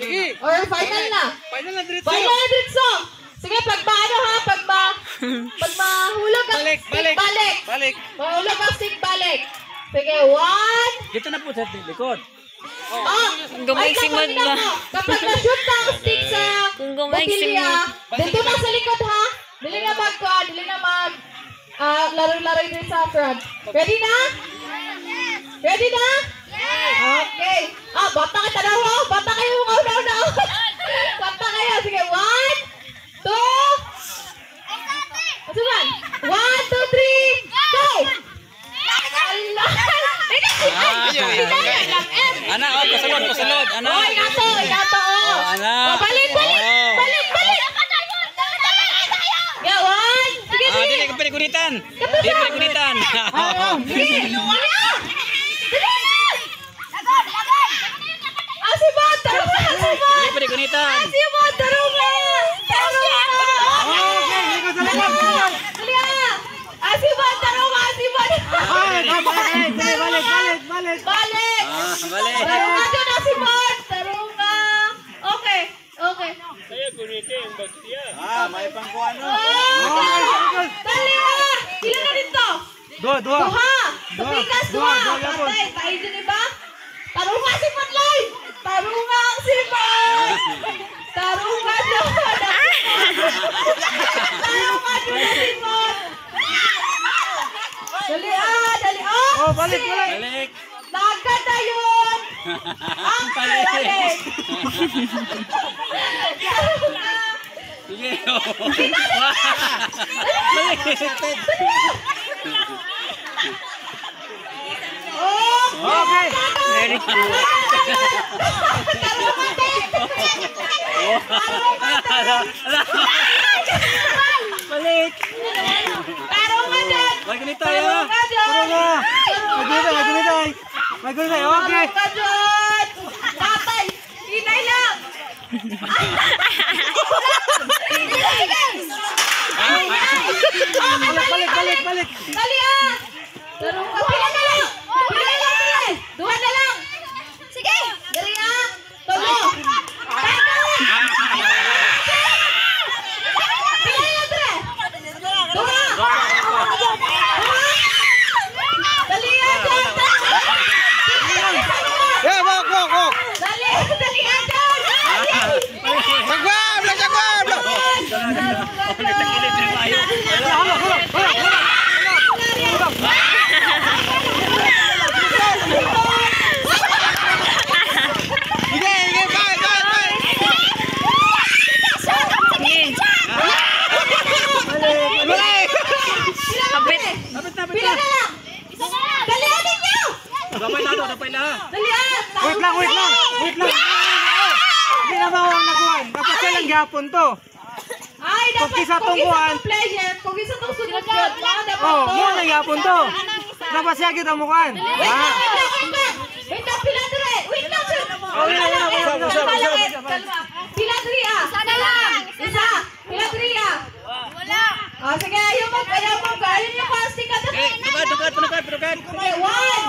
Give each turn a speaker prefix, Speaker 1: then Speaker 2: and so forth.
Speaker 1: Sige.
Speaker 2: Or final na?
Speaker 1: Final na diretso.
Speaker 2: Final na diretso. Sige, pag mahulog ang
Speaker 1: Balik.
Speaker 2: stick, balik.
Speaker 1: Balik.
Speaker 2: Mahulog ang stick, balik. Sige, 1.
Speaker 1: Dito na po sa likod.
Speaker 2: Kung
Speaker 3: gumay si Mod ba?
Speaker 2: Kapag na-shoot na ang stick sa
Speaker 3: Kung gumay si
Speaker 2: botilya,
Speaker 3: Mod.
Speaker 2: dito na sa likod ha. Dili na mag laro-laro din sa front. Ready na? Ready na? Okay. Bata kayo tanaw. Bata kayo una. Bata kayo. Sige, 1, 2. Asuman. 1, 2, 3. Go!
Speaker 1: Ana, pasulod. Ana.
Speaker 2: Igato.
Speaker 1: Ana.
Speaker 2: Balik. Yeah, 1. Sige.
Speaker 1: Dili ka paligunitan.
Speaker 2: Sige. Asibot, tarungan.
Speaker 1: Dili paligunitan.
Speaker 2: Asibot, tarungan. Asibot, tarungan. Balik.
Speaker 1: Balik.
Speaker 2: Tarungan doon, asibot. Tarungan. Okay.
Speaker 1: May pangkuan no.
Speaker 2: Dali ah. Ilan na dito?
Speaker 1: Dua.
Speaker 2: Tumikas, 2. Patay. Tayo dyan, diba? Tarungan si Patloy. Tarungan si Pat. Tarungan si Pat. Dali.
Speaker 1: Balik.
Speaker 2: Nagad na yun. Ang balik.
Speaker 1: Sige.
Speaker 2: Okay.
Speaker 3: Very cool.
Speaker 1: Balik.
Speaker 2: Tarungan dyan.
Speaker 1: Magunita ya. Magunita. Okay.
Speaker 2: Tarungan dyan. Tatay. Hinay lang.
Speaker 1: Balik.
Speaker 2: Dali ah. Tarungan. Pila na lang. Duha na lang. Sige. Dali ah. Tulo.
Speaker 1: Wait lang. Hindi na bawang nakuhan. Dapat silang gapon to.
Speaker 2: Ay, dapat kung isa tong player, kung isa tong sunod ka, dapat to.
Speaker 1: Muna na gapon to. Dapat siya kita mukuhan.
Speaker 2: Wait lang, Piladre. Wait lang, sir. Piladre ah. Sana lang. Isa. Piladre ah. Wala. Sige, ayaw mo. Ayun yung plastic ka.
Speaker 1: Tukad.
Speaker 2: Okay, 1.